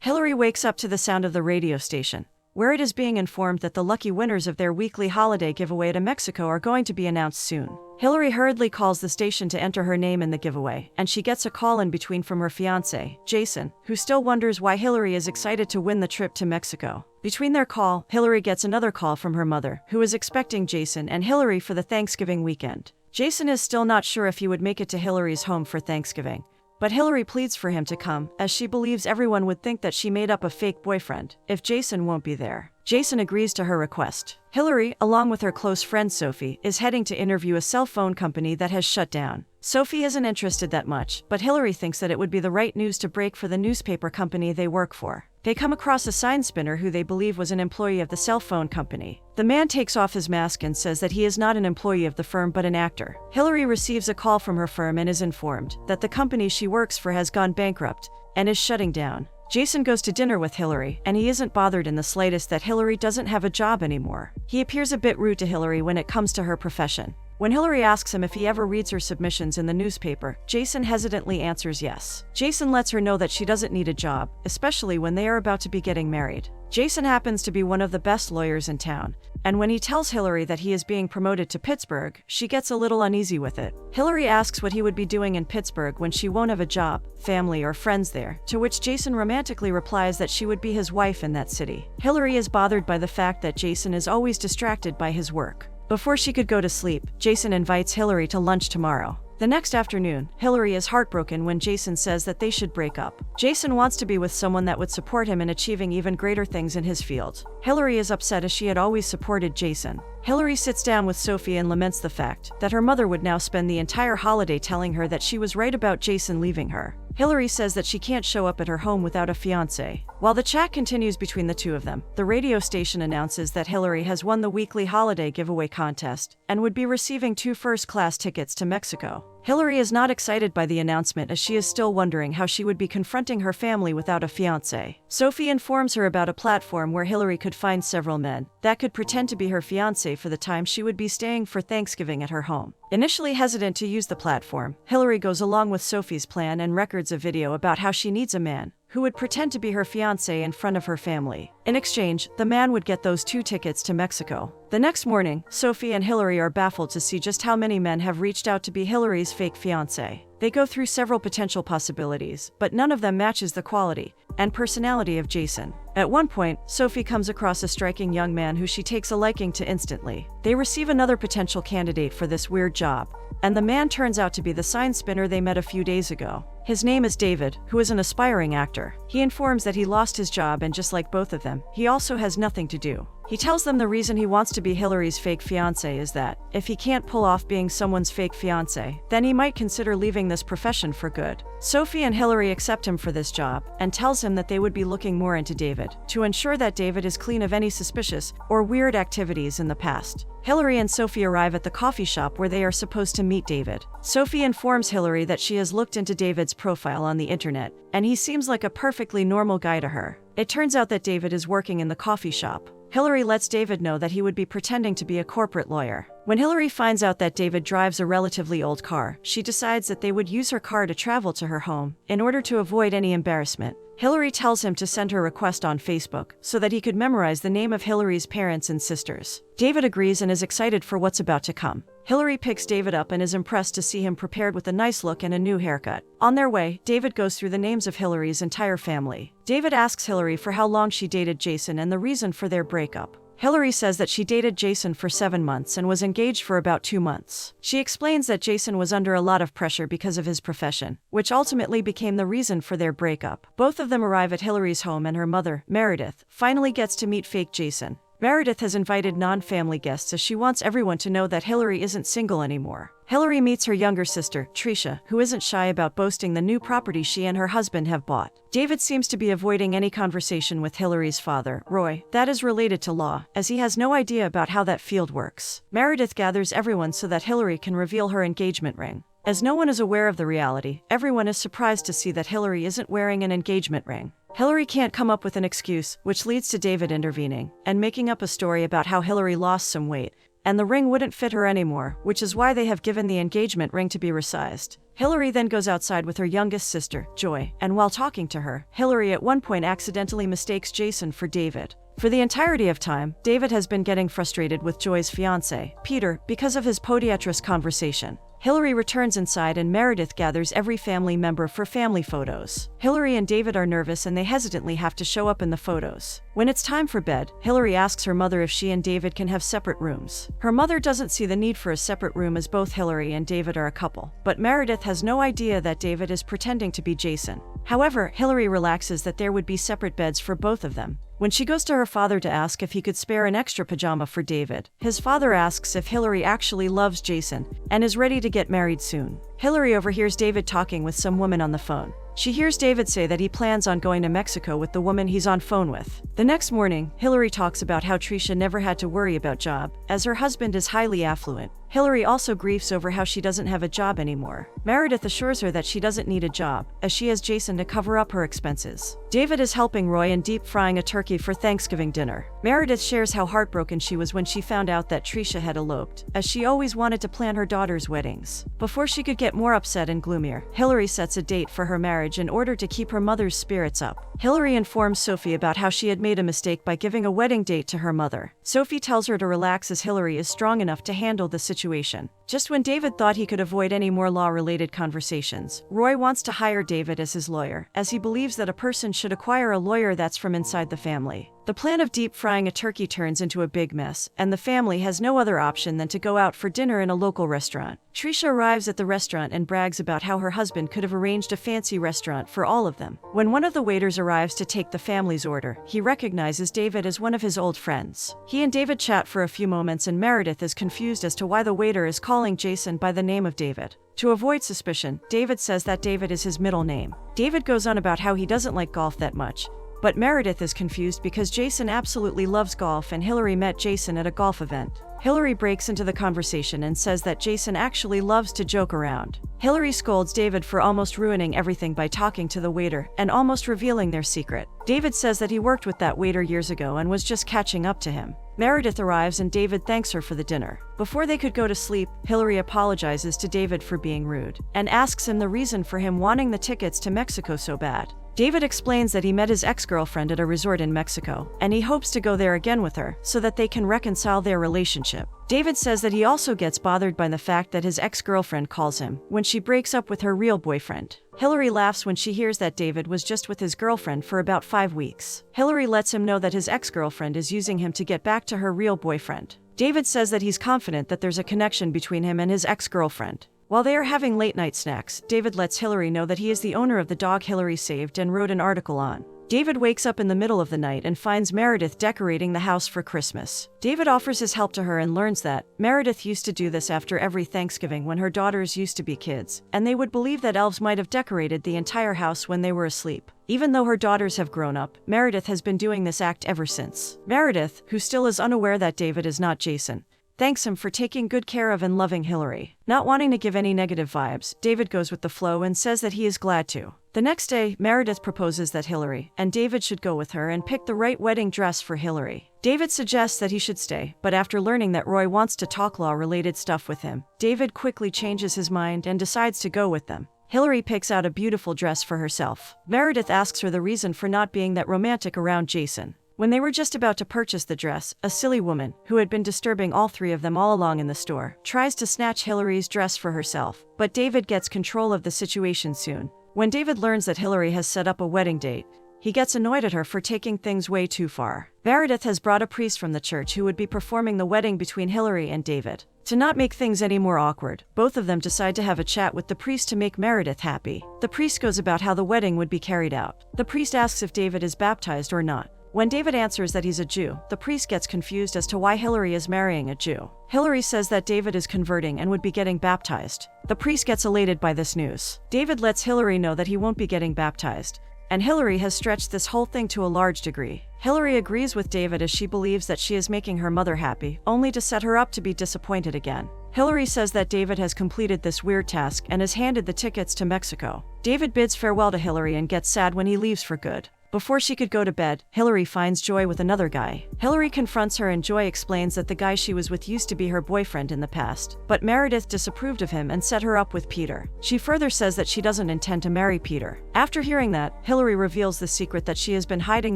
Hillary wakes up to the sound of the radio station, where it is being informed that the lucky winners of their weekly holiday giveaway to Mexico are going to be announced soon. Hillary hurriedly calls the station to enter her name in the giveaway, and she gets a call in between from her fiancé, Jason, who still wonders why Hillary is excited to win the trip to Mexico. Between their call, Hillary gets another call from her mother, who is expecting Jason and Hillary for the Thanksgiving weekend. Jason is still not sure if he would make it to Hillary's home for Thanksgiving, but Hillary pleads for him to come, as she believes everyone would think that she made up a fake boyfriend if Jason won't be there. Jason agrees to her request. Hillary, along with her close friend Sophie, is heading to interview a cell phone company that has shut down. Sophie isn't interested that much, but Hillary thinks that it would be the right news to break for the newspaper company they work for. They come across a sign spinner who they believe was an employee of the cell phone company. The man takes off his mask and says that he is not an employee of the firm but an actor. Hillary receives a call from her firm and is informed that the company she works for has gone bankrupt and is shutting down. Jason goes to dinner with Hillary, and he isn't bothered in the slightest that Hillary doesn't have a job anymore. He appears a bit rude to Hillary when it comes to her profession. When Hillary asks him if he ever reads her submissions in the newspaper, Jason hesitantly answers yes. Jason lets her know that she doesn't need a job, especially when they are about to be getting married. Jason happens to be one of the best lawyers in town, and when he tells Hillary that he is being promoted to Pittsburgh, she gets a little uneasy with it. Hillary asks what he would be doing in Pittsburgh when she won't have a job, family, or friends there, to which Jason romantically replies that she would be his wife in that city. Hillary is bothered by the fact that Jason is always distracted by his work. Before she could go to sleep, Jason invites Hillary to lunch tomorrow. The next afternoon, Hillary is heartbroken when Jason says that they should break up. Jason wants to be with someone that would support him in achieving even greater things in his field. Hillary is upset as she had always supported Jason. Hillary sits down with Sophie and laments the fact that her mother would now spend the entire holiday telling her that she was right about Jason leaving her. Hillary says that she can't show up at her home without a fiancé. While the chat continues between the two of them, the radio station announces that Hillary has won the weekly holiday giveaway contest and would be receiving 2 first-class tickets to Mexico. Hillary is not excited by the announcement as she is still wondering how she would be confronting her family without a fiancé. Sophie informs her about a platform where Hillary could find several men that could pretend to be her fiancé for the time she would be staying for Thanksgiving at her home. Initially hesitant to use the platform, Hillary goes along with Sophie's plan and records a video about how she needs a man who would pretend to be her fiancé in front of her family. In exchange, the man would get those 2 tickets to Mexico. The next morning, Sophie and Hillary are baffled to see just how many men have reached out to be Hillary's fake fiancé. They go through several potential possibilities, but none of them matches the quality and personality of Jason. At one point, Sophie comes across a striking young man who she takes a liking to instantly. They receive another potential candidate for this weird job, and the man turns out to be the sign spinner they met a few days ago. His name is David, who is an aspiring actor. He informs that he lost his job, and just like both of them, he also has nothing to do. He tells them the reason he wants to be Hillary's fake fiancé is that, if he can't pull off being someone's fake fiancé, then he might consider leaving this profession for good. Sophie and Hillary accept him for this job, and tells him that they would be looking more into David, to ensure that David is clean of any suspicious or weird activities in the past. Hillary and Sophie arrive at the coffee shop where they are supposed to meet David. Sophie informs Hillary that she has looked into David's profile on the internet, and he seems like a perfectly normal guy to her. It turns out that David is working in the coffee shop. Hillary lets David know that he would be pretending to be a corporate lawyer. When Hillary finds out that David drives a relatively old car, she decides that they would use her car to travel to her home in order to avoid any embarrassment. Hillary tells him to send her request on Facebook so that he could memorize the name of Hillary's parents and sisters. David agrees and is excited for what's about to come. Hillary picks David up and is impressed to see him prepared with a nice look and a new haircut. On their way, David goes through the names of Hillary's entire family. David asks Hillary for how long she dated Jason and the reason for their breakup. Hillary says that she dated Jason for 7 months and was engaged for about 2 months. She explains that Jason was under a lot of pressure because of his profession, which ultimately became the reason for their breakup. Both of them arrive at Hillary's home, and her mother, Meredith, finally gets to meet fake Jason. Meredith has invited non-family guests as she wants everyone to know that Hillary isn't single anymore. Hillary meets her younger sister, Tricia, who isn't shy about boasting the new property she and her husband have bought. David seems to be avoiding any conversation with Hillary's father, Roy, that is related to law, as he has no idea about how that field works. Meredith gathers everyone so that Hillary can reveal her engagement ring. As no one is aware of the reality, everyone is surprised to see that Hillary isn't wearing an engagement ring. Hillary can't come up with an excuse, which leads to David intervening and making up a story about how Hillary lost some weight and the ring wouldn't fit her anymore, which is why they have given the engagement ring to be resized. Hillary then goes outside with her youngest sister, Joy, and while talking to her, Hillary at one point accidentally mistakes Jason for David. For the entirety of time, David has been getting frustrated with Joy's fiancé, Peter, because of his podiatrist conversation. Hillary returns inside and Meredith gathers every family member for family photos. Hillary and David are nervous and they hesitantly have to show up in the photos. When it's time for bed, Hillary asks her mother if she and David can have separate rooms. Her mother doesn't see the need for a separate room as both Hillary and David are a couple, but Meredith has no idea that David is pretending to be Jason. However, Hillary relaxes that there would be separate beds for both of them. When she goes to her father to ask if he could spare an extra pajama for David, his father asks if Hillary actually loves Jason and is ready to get married soon. Hillary overhears David talking with some woman on the phone. She hears David say that he plans on going to Mexico with the woman he's on phone with. The next morning, Hillary talks about how Trisha never had to worry about job, as her husband is highly affluent. Hillary also grieves over how she doesn't have a job anymore. Meredith assures her that she doesn't need a job, as she has Jason to cover up her expenses. David is helping Roy in deep frying a turkey for Thanksgiving dinner. Meredith shares how heartbroken she was when she found out that Trisha had eloped, as she always wanted to plan her daughter's weddings. Before she could get more upset and gloomier, Hillary sets a date for her marriage in order to keep her mother's spirits up. Hillary informs Sophie about how she had made a mistake by giving a wedding date to her mother. Sophie tells her to relax as Hillary is strong enough to handle the situation. Just when David thought he could avoid any more law-related conversations, Roy wants to hire David as his lawyer, as he believes that a person should acquire a lawyer that's from inside the family. The plan of deep frying a turkey turns into a big mess, and the family has no other option than to go out for dinner in a local restaurant. Trisha arrives at the restaurant and brags about how her husband could have arranged a fancy restaurant for all of them. When one of the waiters arrives to take the family's order, he recognizes David as one of his old friends. He and David chat for a few moments and Meredith is confused as to why the waiter is calling Jason by the name of David. To avoid suspicion, David says that David is his middle name. David goes on about how he doesn't like golf that much, but Meredith is confused because Jason absolutely loves golf and Hillary met Jason at a golf event. Hillary breaks into the conversation and says that Jason actually loves to joke around. Hillary scolds David for almost ruining everything by talking to the waiter and almost revealing their secret. David says that he worked with that waiter years ago and was just catching up to him. Meredith arrives and David thanks her for the dinner. Before they could go to sleep, Hillary apologizes to David for being rude and asks him the reason for him wanting the tickets to Mexico so bad. David explains that he met his ex-girlfriend at a resort in Mexico, and he hopes to go there again with her so that they can reconcile their relationship. David says that he also gets bothered by the fact that his ex-girlfriend calls him when she breaks up with her real boyfriend. Hillary laughs when she hears that David was just with his girlfriend for about 5 weeks. Hillary lets him know that his ex-girlfriend is using him to get back to her real boyfriend. David says that he's confident that there's a connection between him and his ex-girlfriend. While they are having late-night snacks, David lets Hillary know that he is the owner of the dog Hillary saved and wrote an article on. David wakes up in the middle of the night and finds Meredith decorating the house for Christmas. David offers his help to her and learns that Meredith used to do this after every Thanksgiving when her daughters used to be kids, and they would believe that elves might have decorated the entire house when they were asleep. Even though her daughters have grown up, Meredith has been doing this act ever since. Meredith, who still is unaware that David is not Jason, thanks him for taking good care of and loving Hillary. Not wanting to give any negative vibes, David goes with the flow and says that he is glad to. The next day, Meredith proposes that Hillary and David should go with her and pick the right wedding dress for Hillary. David suggests that he should stay, but after learning that Roy wants to talk law-related stuff with him, David quickly changes his mind and decides to go with them. Hillary picks out a beautiful dress for herself. Meredith asks her the reason for not being that romantic around Jason. When they were just about to purchase the dress, a silly woman, who had been disturbing all three of them all along in the store, tries to snatch Hillary's dress for herself, but David gets control of the situation soon. When David learns that Hillary has set up a wedding date, he gets annoyed at her for taking things way too far. Meredith has brought a priest from the church who would be performing the wedding between Hillary and David. To not make things any more awkward, both of them decide to have a chat with the priest to make Meredith happy. The priest goes about how the wedding would be carried out. The priest asks if David is baptized or not. When David answers that he's a Jew, the priest gets confused as to why Hillary is marrying a Jew. Hillary says that David is converting and would be getting baptized. The priest gets elated by this news. David lets Hillary know that he won't be getting baptized, and Hillary has stretched this whole thing to a large degree. Hillary agrees with David as she believes that she is making her mother happy, only to set her up to be disappointed again. Hillary says that David has completed this weird task and has handed the tickets to Mexico. David bids farewell to Hillary and gets sad when he leaves for good. Before she could go to bed, Hillary finds Joy with another guy. Hillary confronts her and Joy explains that the guy she was with used to be her boyfriend in the past, but Meredith disapproved of him and set her up with Peter. She further says that she doesn't intend to marry Peter. After hearing that, Hillary reveals the secret that she has been hiding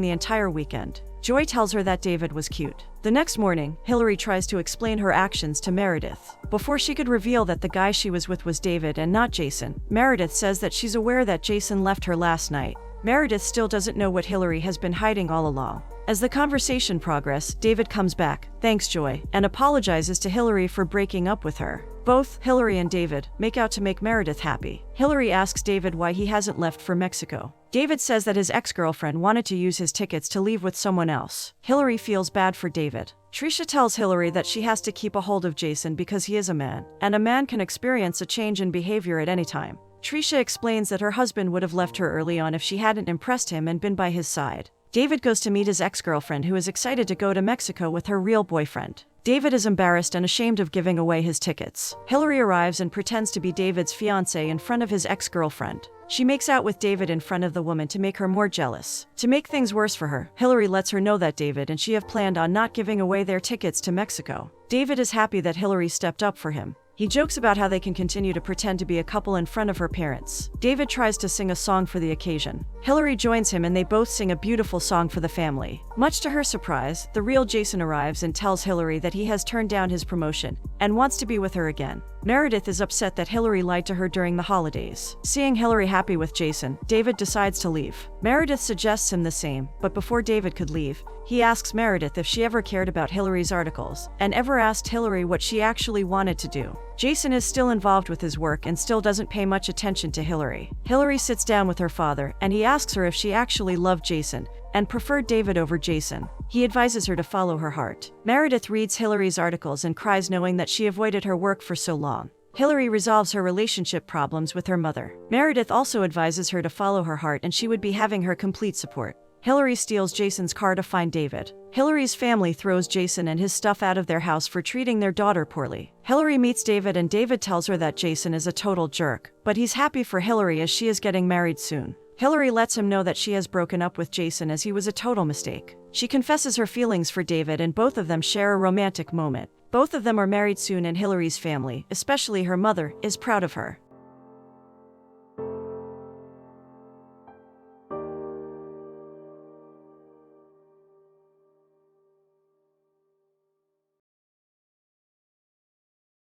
the entire weekend. Joy tells her that David was cute. The next morning, Hillary tries to explain her actions to Meredith. Before she could reveal that the guy she was with was David and not Jason, Meredith says that she's aware that Jason left her last night. Meredith still doesn't know what Hillary has been hiding all along. As the conversation progresses, David comes back, thanks Joy, and apologizes to Hillary for breaking up with her. Both Hillary and David make out to make Meredith happy. Hillary asks David why he hasn't left for Mexico. David says that his ex-girlfriend wanted to use his tickets to leave with someone else. Hillary feels bad for David. Trisha tells Hillary that she has to keep a hold of Jason because he is a man, and a man can experience a change in behavior at any time. Trisha explains that her husband would have left her early on if she hadn't impressed him and been by his side. David goes to meet his ex-girlfriend, who is excited to go to Mexico with her real boyfriend. David is embarrassed and ashamed of giving away his tickets. Hillary arrives and pretends to be David's fiancé in front of his ex-girlfriend. She makes out with David in front of the woman to make her more jealous. To make things worse for her, Hillary lets her know that David and she have planned on not giving away their tickets to Mexico. David is happy that Hillary stepped up for him. He jokes about how they can continue to pretend to be a couple in front of her parents. David tries to sing a song for the occasion. Hillary joins him and they both sing a beautiful song for the family. Much to her surprise, the real Jason arrives and tells Hillary that he has turned down his promotion and wants to be with her again. Meredith is upset that Hillary lied to her during the holidays. Seeing Hillary happy with Jason, David decides to leave. Meredith suggests him the same, but before David could leave, he asks Meredith if she ever cared about Hillary's articles, and ever asked Hillary what she actually wanted to do. Jason is still involved with his work and still doesn't pay much attention to Hillary. Hillary sits down with her father, and he asks her if she actually loved Jason and preferred David over Jason. He advises her to follow her heart. Meredith reads Hillary's articles and cries knowing that she avoided her work for so long. Hillary resolves her relationship problems with her mother. Meredith also advises her to follow her heart and she would be having her complete support. Hillary steals Jason's car to find David. Hillary's family throws Jason and his stuff out of their house for treating their daughter poorly. Hillary meets David and David tells her that Jason is a total jerk, but he's happy for Hillary as she is getting married soon. Hillary lets him know that she has broken up with Jason as he was a total mistake. She confesses her feelings for David and both of them share a romantic moment. Both of them are married soon and Hillary's family, especially her mother, is proud of her.